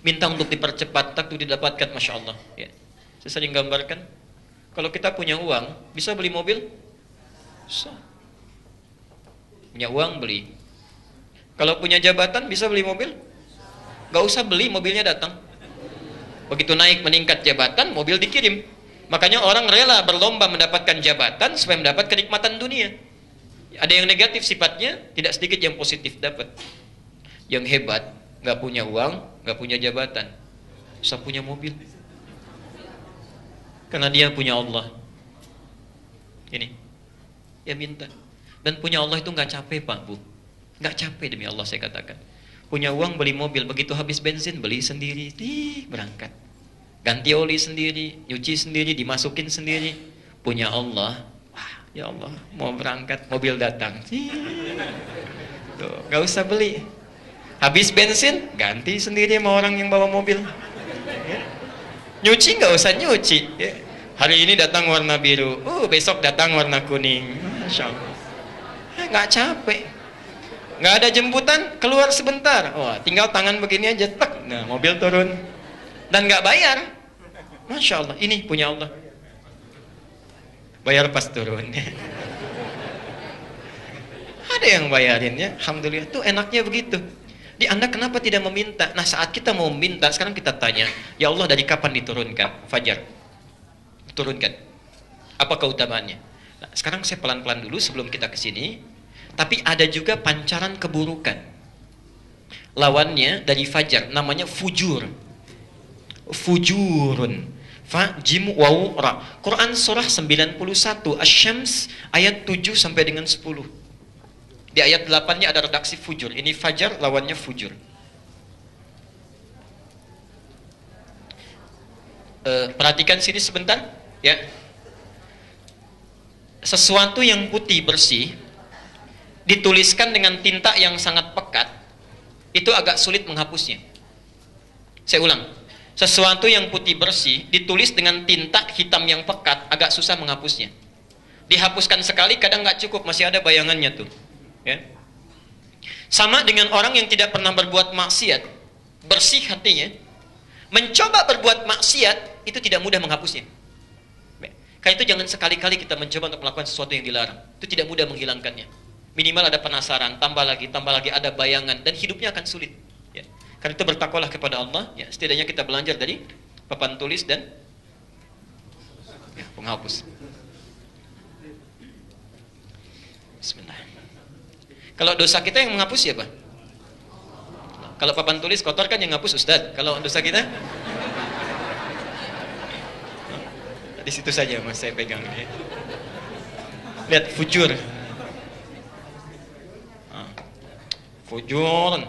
Minta untuk dipercepat, takut didapatkan, masya Allah. Ya. Saya sering gambarkan. Kalau kita punya uang, bisa beli mobil? Bisa. Punya uang beli. Kalau punya jabatan bisa beli mobil? Gak usah beli, mobilnya datang. Begitu naik meningkat jabatan, mobil dikirim. Makanya orang rela berlomba mendapatkan jabatan supaya mendapat kenikmatan dunia. Ada yang negatif sifatnya, tidak sedikit yang positif dapat. Yang hebat, gak punya uang, gak punya jabatan, bisa punya mobil. Karena dia punya Allah. Ini, ya minta. Dan punya Allah itu gak capek Pak Bu. Nggak capek demi Allah saya katakan. Punya uang beli mobil, begitu habis bensin beli sendiri, berangkat. Ganti oli sendiri, nyuci sendiri, dimasukin sendiri. Punya Allah, wah ya Allah, mau berangkat mobil datang. Tuh, nggak usah beli. Habis bensin, ganti sendiri sama orang yang bawa mobil. Ya. Nyuci nggak usah nyuci. Ya. Hari ini datang warna biru, besok datang warna kuning. Masya Allah. Nggak capek. Nggak ada jemputan, keluar sebentar. Wah, tinggal tangan begini aja, tek. Nah, mobil turun. Dan nggak bayar. Masya Allah, ini punya Allah. Bayar pas turun. Ada yang bayarinnya, alhamdulillah. Tuh enaknya begitu. Di Anda kenapa tidak meminta? Nah, saat kita mau minta, sekarang kita tanya, ya Allah dari kapan diturunkan fajar? Turunkan. Apa keutamaannya? Nah, sekarang saya pelan-pelan dulu sebelum kita ke sini. Tapi ada juga pancaran keburukan. Lawannya dari fajar, namanya fujur. Fujurun. Fa jim waw ra. Quran surah 91 Asy-Syams ayat 7 sampai dengan 10. Di ayat 8-nya ada redaksi fujur. Ini fajar, lawannya fujur. Perhatikan sini sebentar, ya. Sesuatu yang putih bersih dituliskan dengan tinta yang sangat pekat, itu agak sulit menghapusnya. Saya ulang, sesuatu yang putih bersih ditulis dengan tinta hitam yang pekat, agak susah menghapusnya. Dihapuskan sekali kadang nggak cukup, masih ada bayangannya tuh. Ya. Sama dengan orang yang tidak pernah berbuat maksiat, bersih hatinya, mencoba berbuat maksiat itu tidak mudah menghapusnya. Karena itu jangan sekali-kali kita mencoba untuk melakukan sesuatu yang dilarang. Itu tidak mudah menghilangkannya. Minimal ada penasaran, tambah lagi ada bayangan, dan hidupnya akan sulit. Ya. Karena itu bertakwalah kepada Allah. Ya. Setidaknya kita belajar dari papan tulis dan penghapus. Bismillah. Kalau dosa kita yang menghapus siapa? Kalau papan tulis kotor kan yang ngapus Ustadz. Kalau dosa kita? Di situ saja mas saya pegang ya. Lihat fujur. Fujur.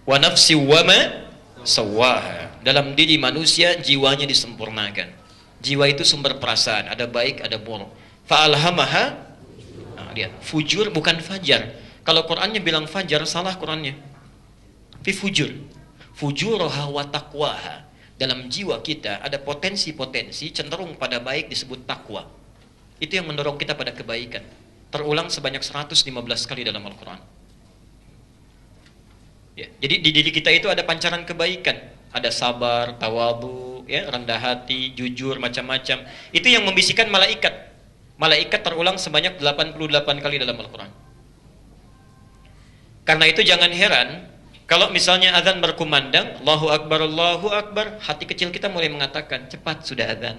Wa nafsi wa ma sawaha. Dalam diri manusia jiwanya disempurnakan. Jiwa itu sumber perasaan, ada baik, ada buruk. Fa'alhamaha. Lihat, fujur bukan fajar. Kalau Qur'annya bilang fajar, salah Qur'annya. Fi fujur. Fujuraha wa taqwaha. Dalam jiwa kita ada potensi-potensi cenderung pada baik disebut takwa. Itu yang mendorong kita pada kebaikan. Terulang sebanyak 115 kali dalam Al-Quran. Ya, jadi di diri kita itu ada pancaran kebaikan. Ada sabar, tawadu, ya, rendah hati, jujur, macam-macam. Itu yang membisikkan malaikat. Malaikat terulang sebanyak 88 kali dalam Al-Quran. Karena itu jangan heran kalau misalnya azan berkumandang, Allahu Akbar, hati kecil kita mulai mengatakan, cepat sudah azan,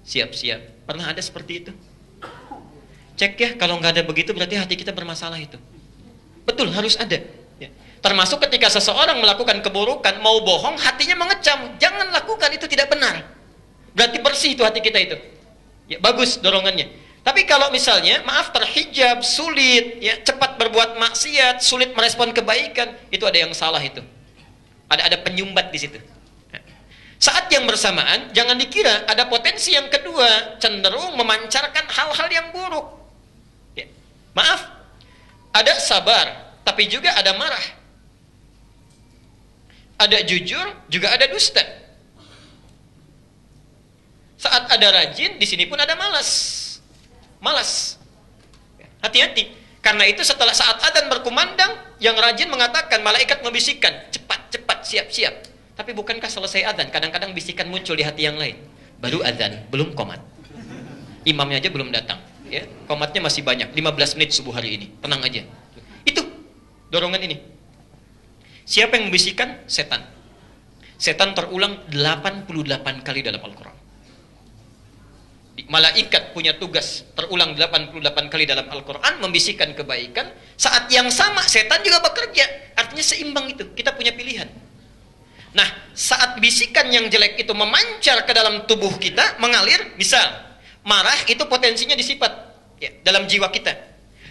siap-siap. Pernah ada seperti itu? Cek ya, kalau nggak ada begitu berarti hati kita bermasalah itu. Betul, harus ada. Ya. Termasuk ketika seseorang melakukan keburukan, mau bohong, hatinya mengecam. Jangan lakukan, itu tidak benar. Berarti bersih itu hati kita itu. Ya, bagus dorongannya. Tapi kalau misalnya, maaf terhijab, sulit, ya, cepat berbuat maksiat, sulit merespon kebaikan, itu ada yang salah itu. Ada penyumbat di situ. Saat yang bersamaan, jangan dikira ada potensi yang kedua, cenderung memancarkan hal-hal yang buruk. Ya. Maaf, ada sabar, tapi juga ada marah. Ada jujur, juga ada dusta. Saat ada rajin, di sini pun ada malas. Hati-hati. Karena itu setelah saat adzan berkumandang, yang rajin mengatakan, malaikat membisikkan, cepat, siap-siap. Tapi bukankah selesai adzan, kadang-kadang bisikan muncul di hati yang lain. Baru adzan, belum qomat. Imamnya aja belum datang. Ya, qomatnya masih banyak, 15 menit subuh hari ini. Tenang aja. Itu dorongan ini. Siapa yang membisikkan? Setan. Setan terulang 88 kali dalam Al-Quran. Malaikat punya tugas terulang 88 kali dalam Al-Quran membisikkan kebaikan. Saat yang sama setan juga bekerja. Artinya seimbang itu. Kita punya pilihan. Nah, saat bisikan yang jelek itu memancar ke dalam tubuh kita, mengalir, misal marah itu potensinya disifat ya, dalam jiwa kita.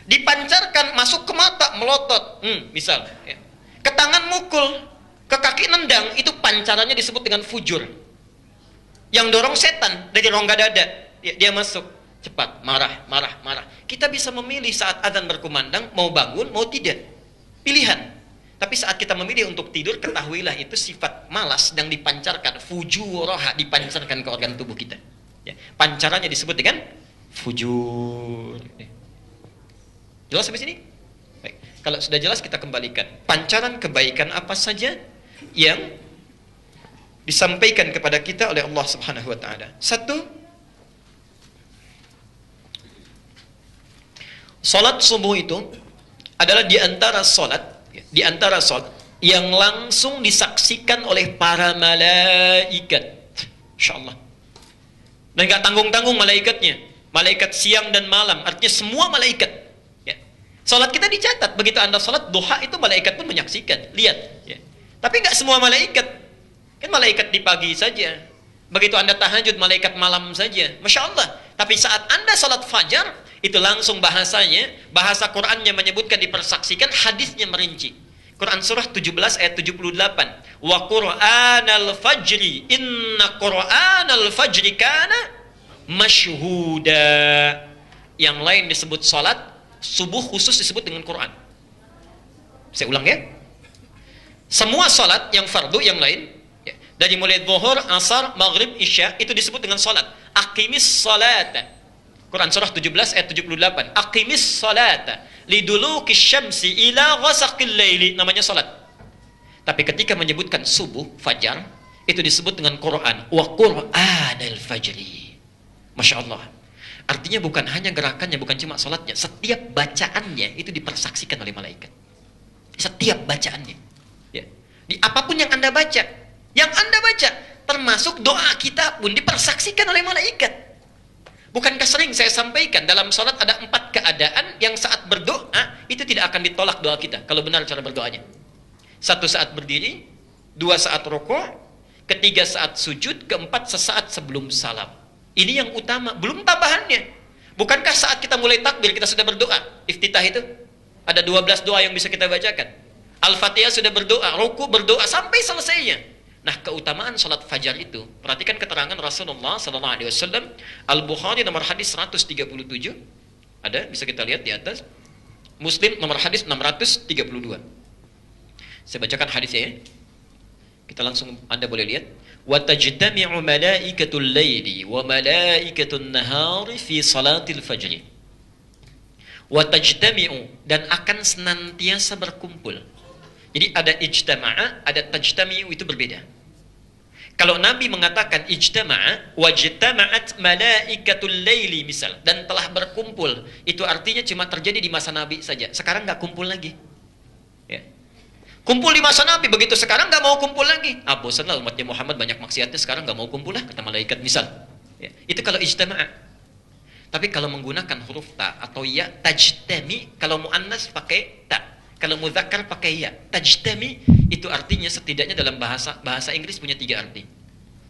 Dipancarkan masuk ke mata, melotot, misal ya. Ke tangan mukul, ke kaki nendang, itu pancarannya disebut dengan fujur. Yang dorong setan dari rongga dada. Dia masuk cepat, marah. Kita bisa memilih saat adzan berkumandang mau bangun mau tidak, pilihan. Tapi saat kita memilih untuk tidur, ketahuilah itu sifat malas sedang dipancarkan, fujuraha dipancarkan ke organ tubuh kita. Ya. Pancarannya disebut dengan fujur. Jelas sampai sini? Baik. Kalau sudah jelas kita kembalikan. Pancaran kebaikan apa saja yang disampaikan kepada kita oleh Allah Subhanahu wa taala. Satu, salat subuh itu adalah di antara salat yang langsung disaksikan oleh para malaikat. Insyaallah. Dan enggak tanggung-tanggung malaikatnya. Malaikat siang dan malam, artinya semua malaikat. Ya. Salat kita dicatat, begitu Anda salat duha itu malaikat pun menyaksikan. Lihat, ya. Tapi enggak semua malaikat. Kan malaikat di pagi saja. Begitu Anda tahajud, malaikat malam saja. Masya Allah. Tapi saat Anda salat fajar, itu langsung bahasanya, bahasa Qur'annya menyebutkan, dipersaksikan, hadisnya merinci. Quran surah 17 ayat 78. Wa Qur'anal fajri, inna Qur'anal fajri kana masyhuda. Yang lain disebut salat subuh khusus disebut dengan Quran. Saya ulang ya. Semua salat yang fardu yang lain, ya, Dari mulai zuhur, asar, maghrib, isya itu disebut dengan salat. Aqimis salata. Quran surah 17 ayat 78. Aqimis salata liduluki syamsi ila ghasaqil laili, namanya salat. Tapi ketika menyebutkan subuh, fajar, itu disebut dengan Quran. Wa Qur'anal fajri. Masya Allah. Artinya bukan hanya gerakannya, bukan cuma salatnya, setiap bacaannya itu dipersaksikan oleh malaikat. Setiap bacaannya. Ya. Di apapun yang Anda baca, termasuk doa kita pun dipersaksikan oleh malaikat. Bukankah sering saya sampaikan dalam salat ada 4 keadaan yang saat berdoa itu tidak akan ditolak doa kita kalau benar cara berdoanya. 1 saat berdiri, 2 saat rukuk, 3 saat sujud, 4 sesaat sebelum salam. Ini yang utama, belum tambahannya. Bukankah saat kita mulai takbir kita sudah berdoa? Iftitah itu ada 12 doa yang bisa kita bacakan. Al-Fatihah sudah berdoa, ruku berdoa sampai selesainya. Nah, keutamaan salat fajar itu, perhatikan keterangan Rasulullah sallallahu alaihi wasallam, Al-Bukhari nomor hadis 137. Ada, bisa kita lihat di atas. Muslim nomor hadis 632. Saya bacakan hadisnya ya. Kita langsung, Anda boleh lihat. Wa tajtami'u malaikatul laili wa malaikatul nahari fi salatil fajri. Wa tajtami'u, dan akan senantiasa berkumpul. Jadi ada ijtama'a, ada tajtami'u, itu berbeda. Kalau Nabi mengatakan ijtama'a, wajtama'at malaikatul laili misal, dan telah berkumpul, itu artinya cuma terjadi di masa Nabi saja. Sekarang nggak kumpul lagi. Ya. Kumpul di masa Nabi, begitu sekarang nggak mau kumpul lagi. Bosanlah umatnya Muhammad banyak maksiatnya, sekarang nggak mau kumpul lah, kata malaikat misal. Ya. Itu kalau ijtama'a. Tapi kalau menggunakan huruf ta atau ya, tajtami, kalau muannas pakai ta. Kalau mudzakkar pakai ya. Tajtami itu artinya setidaknya dalam bahasa Inggris punya 3 arti.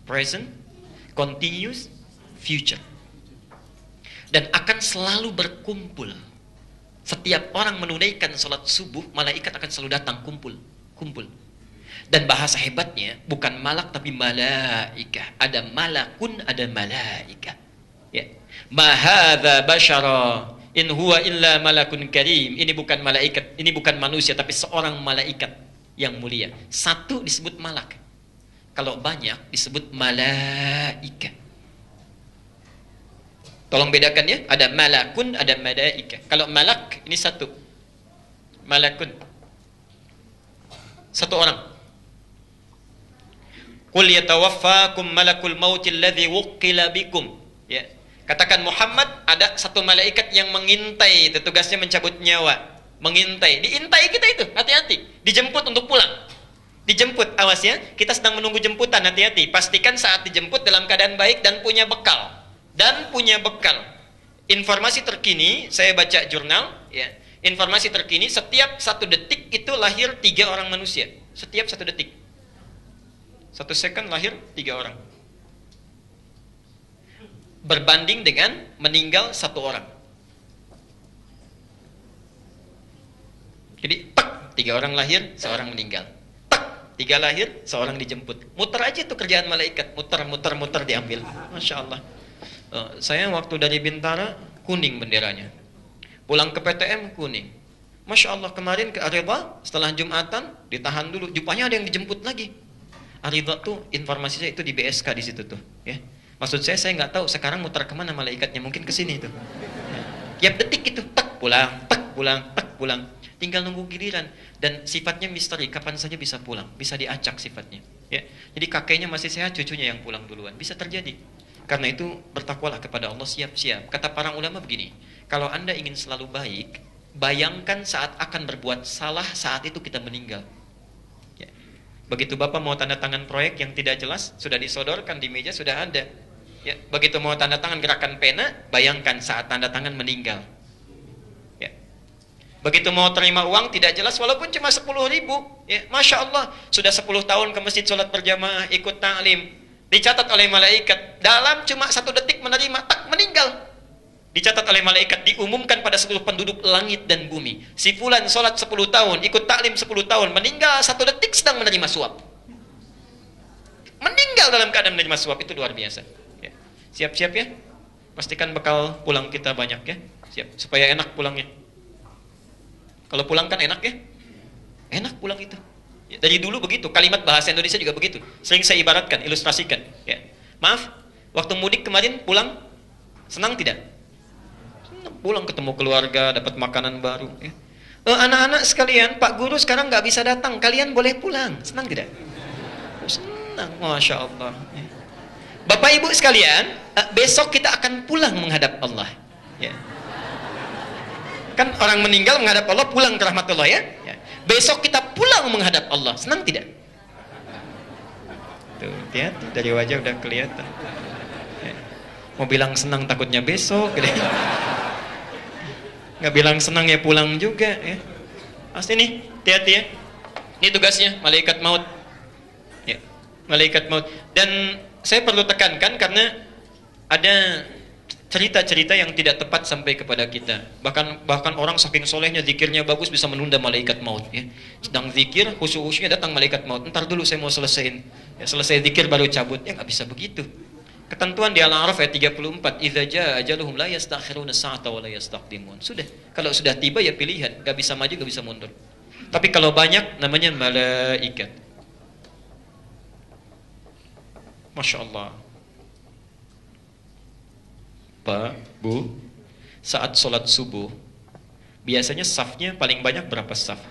Present, continuous, future. Dan akan selalu berkumpul. Setiap orang menunaikan salat subuh, malaikat akan selalu datang kumpul. Dan bahasa hebatnya bukan malak tapi malaikah. Ada malakun, ada malaikah. Ya. Ma hadza basyara in huwa illa malakun karim. Ini bukan malaikat, ini bukan manusia, tapi seorang malaikat yang mulia. 1 disebut malak, kalau banyak disebut malaika. Tolong bedakan ya, ada malakun, ada malaika. Kalau malak ini 1, malakun 1 orang. Qul yatawaffakum malakul mautil ladzi wukkila bikum. Ya. Katakan Muhammad, ada 1 malaikat yang mengintai, itu tugasnya mencabut nyawa, mengintai. Diintai kita itu, hati-hati. Dijemput untuk pulang. Dijemput, awas ya, kita sedang menunggu jemputan, hati-hati. Pastikan saat dijemput dalam keadaan baik dan punya bekal. Informasi terkini, saya baca jurnal, ya. Informasi terkini, setiap 1 detik itu lahir 3 orang manusia. Setiap 1 detik. 1 second lahir 3 orang. Berbanding dengan meninggal 1 orang. Jadi 3 orang lahir, 1 orang meninggal. 3 lahir, 1 orang dijemput. Muter aja tuh kerjaan malaikat, muter diambil. Masya Allah. Saya waktu dari Bintara kuning benderanya, pulang ke PTM kuning. Masya Allah, kemarin ke Aridha setelah Jumatan ditahan dulu, jupanya ada yang dijemput lagi. Aridha tuh informasinya itu di BSK di situ tuh, ya. Maksud saya nggak tahu sekarang muter kemana malaikatnya, mungkin ke sini tuh. Tiap detik itu pulang. Tinggal nunggu giliran, dan sifatnya misteri, kapan saja bisa pulang, bisa diacak sifatnya. Ya. Jadi kakeknya masih sehat, cucunya yang pulang duluan, bisa terjadi. Karena itu bertakwalah kepada Allah, siap-siap. Kata para ulama begini, kalau Anda ingin selalu baik, bayangkan saat akan berbuat salah, saat itu kita meninggal. Ya. Begitu Bapak mau tanda tangan proyek yang tidak jelas, sudah disodorkan di meja, sudah ada. Ya, begitu mau tanda tangan gerakan pena, bayangkan saat tanda tangan meninggal. Ya. Begitu mau terima uang tidak jelas, walaupun cuma 10.000, ya, Masya Allah, sudah 10 tahun ke masjid sholat berjamaah, ikut ta'lim, dicatat oleh malaikat, dalam cuma 1 detik menerima, meninggal. Dicatat oleh malaikat, diumumkan pada seluruh penduduk langit dan bumi. Si fulan sholat 10 tahun, ikut ta'lim 10 tahun, meninggal 1 detik sedang menerima suap. Meninggal dalam keadaan menerima suap, itu luar biasa. Siap-siap ya, pastikan bekal pulang kita banyak ya, siap, supaya enak pulangnya. Kalau pulang kan enak ya, enak pulang itu. Dari dulu begitu, kalimat bahasa Indonesia juga begitu. Sering saya ibaratkan, ilustrasikan. Ya. Maaf, waktu mudik kemarin pulang, senang tidak? Senang, pulang ketemu keluarga, dapat makanan baru. Ya. Anak-anak sekalian, Pak Guru sekarang nggak bisa datang, kalian boleh pulang. Senang tidak? Senang, Masya Allah. Ya. Bapak Ibu sekalian, besok kita akan pulang menghadap Allah. Ya. Kan orang meninggal menghadap Allah, pulang ke rahmatullah ya. Ya. Besok kita pulang menghadap Allah. Senang tidak? Tuh, hati-hati, dari wajah udah kelihatan. Ya. Mau bilang senang takutnya besok. Gitu. Nggak bilang senang ya pulang juga. Ya. Pasti nih, hati-hati ya. Ini tugasnya, malaikat maut. Ya. Malaikat maut. Dan saya perlu tekankan karena ada cerita-cerita yang tidak tepat sampai kepada kita. Bahkan orang saking solehnya, zikirnya bagus, bisa menunda malaikat maut. Ya. Sedang zikir, khusyuk-khusyuknya datang malaikat maut. Ntar dulu saya mau selesaiin. Ya, selesai zikir baru cabut. Ya nggak bisa begitu. Ketentuan di Al-A'raf ayat 34, "Idza jaa ajaluhum la yastakhiruna sa'ata wa la yastaqdimun." Sudah. Kalau sudah tiba ya pilihan, nggak bisa maju, nggak bisa mundur. Tapi kalau banyak namanya malaikat. Masya Allah. Pak, Bu, saat sholat subuh, biasanya safnya paling banyak berapa saf?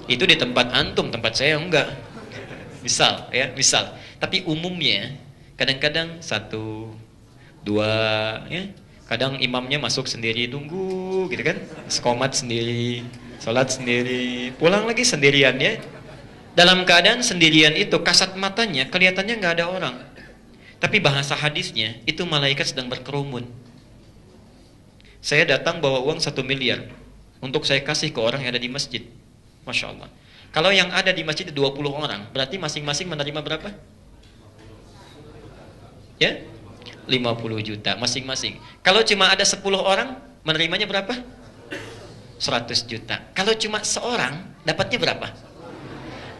Itu di tempat antum, tempat saya enggak. Misal, ya, misal. Tapi umumnya, kadang-kadang 1, 2, ya. Kadang imamnya masuk sendiri, tunggu, gitu kan? Sekomat sendiri, sholat sendiri, pulang lagi sendirian, ya. Dalam keadaan sendirian itu, kasat matanya, kelihatannya nggak ada orang. Tapi bahasa hadisnya, itu malaikat sedang berkerumun. Saya datang bawa uang 1 miliar, untuk saya kasih ke orang yang ada di masjid. Masya Allah. Kalau yang ada di masjid 20 orang, berarti masing-masing menerima berapa? Ya? 50 juta, masing-masing. Kalau cuma ada 10 orang, menerimanya berapa? 100 juta. Kalau cuma seorang, dapatnya berapa?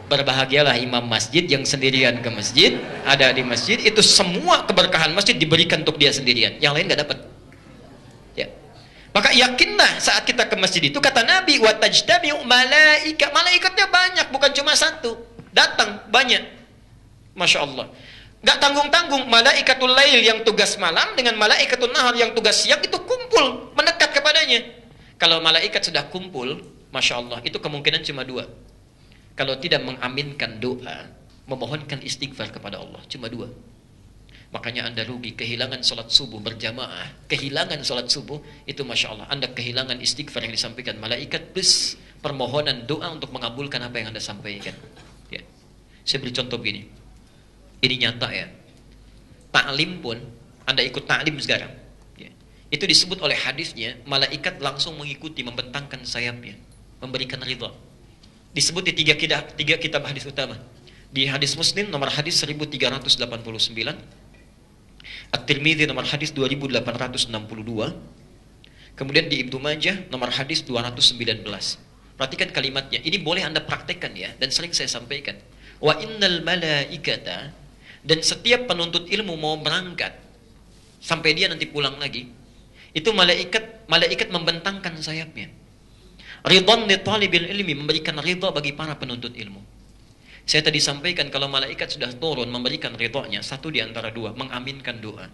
Berbahagialah imam masjid yang sendirian ke masjid, ada di masjid, itu semua keberkahan masjid diberikan untuk dia sendirian, yang lain nggak dapat. Ya. Maka yakinlah saat kita ke masjid itu, kata Nabi, wa tajtami'u malaika, malaikatnya banyak, bukan cuma satu, datang banyak. Masya Allah. Nggak tanggung-tanggung, malaikatul lail yang tugas malam dengan malaikatul nahar yang tugas siang itu kumpul, mendekat kepadanya. Kalau malaikat sudah kumpul, Masya Allah, itu kemungkinan cuma 2. Kalau tidak mengaminkan doa, memohonkan istighfar kepada Allah, cuma 2. Makanya Anda rugi, kehilangan sholat subuh berjamaah, kehilangan sholat subuh, itu Masya Allah, Anda kehilangan istighfar yang disampaikan malaikat, plus permohonan doa untuk mengabulkan apa yang Anda sampaikan. Ya. Saya beri contoh begini, ini nyata ya, ta'lim pun, Anda ikut ta'lim sekarang, ya. Itu disebut oleh hadisnya, malaikat langsung mengikuti, membentangkan sayapnya, memberikan ridha. Disebut di 3 kitab hadis utama. Di hadis Muslim nomor hadis 1389, At-Tirmidzi nomor hadis 2862, kemudian di Ibnu Majah nomor hadis 219. Perhatikan kalimatnya. Ini boleh Anda praktekkan ya, dan sering saya sampaikan. Wa innal malaikata, dan setiap penuntut ilmu mau berangkat sampai dia nanti pulang lagi, itu malaikat membentangkan sayapnya. Ridwan li talibil ilmi, memberikan ridha bagi para penuntut ilmu. Saya tadi sampaikan kalau malaikat sudah turun memberikan ridhanya, satu di antara 2, mengaminkan doa.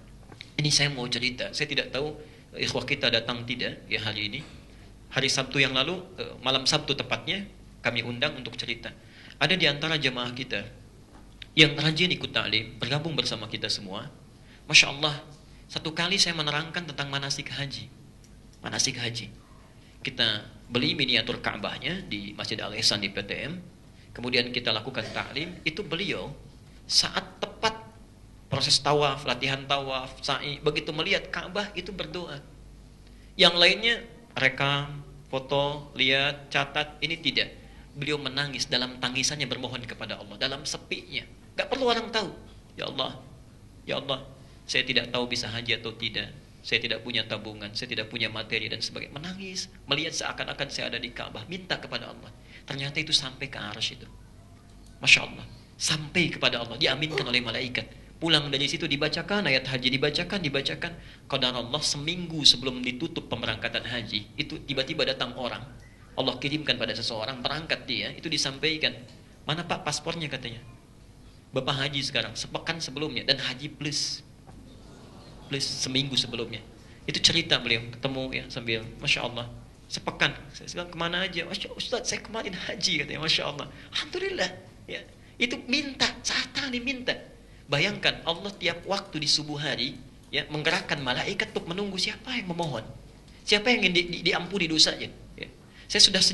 Ini saya mau cerita, saya tidak tahu ikhwah kita datang tidak ya hari ini. Hari Sabtu yang lalu, malam Sabtu tepatnya, kami undang untuk cerita. Ada di antara jemaah kita yang rajin ikut ta'lim, bergabung bersama kita semua. Masya Allah, satu kali saya menerangkan tentang manasik haji. Manasik haji. Kita beli miniatur Ka'bahnya di Masjid Al-Ihsan di PTM, kemudian kita lakukan ta'lim. Itu beliau saat tepat proses tawaf, latihan tawaf, sa'i, begitu melihat Ka'bah itu berdoa. Yang lainnya rekam, foto, lihat, catat, ini tidak. Beliau menangis, dalam tangisannya bermohon kepada Allah, dalam sepinya, gak perlu orang tahu. Ya Allah, ya Allah, saya tidak tahu bisa haji atau tidak, saya tidak punya tabungan, saya tidak punya materi dan sebagainya. Menangis, melihat seakan-akan saya ada di Ka'bah, minta kepada Allah. Ternyata itu sampai ke arsy itu. Masya Allah, sampai kepada Allah, diaminkan oleh malaikat. Pulang dari situ dibacakan ayat haji, dibacakan. Qadar Allah, seminggu sebelum ditutup pemberangkatan haji, itu tiba-tiba datang orang Allah kirimkan pada seseorang, berangkat dia, itu disampaikan, mana Pak paspornya katanya. Bapak haji sekarang, sepekan sebelumnya, dan haji plus seminggu sebelumnya. Itu cerita beliau ketemu ya sambil Masya Allah, sepekan. Saya bilang kemana aja? Masya Allah, Ustaz saya kemarin haji katanya. Masya Allah, Alhamdulillah ya. Itu minta, saat tadi minta. Bayangkan Allah tiap waktu di subuh hari ya menggerakkan malaikat untuk menunggu siapa yang memohon, siapa yang ingin diampuni dosanya ya. Saya sudah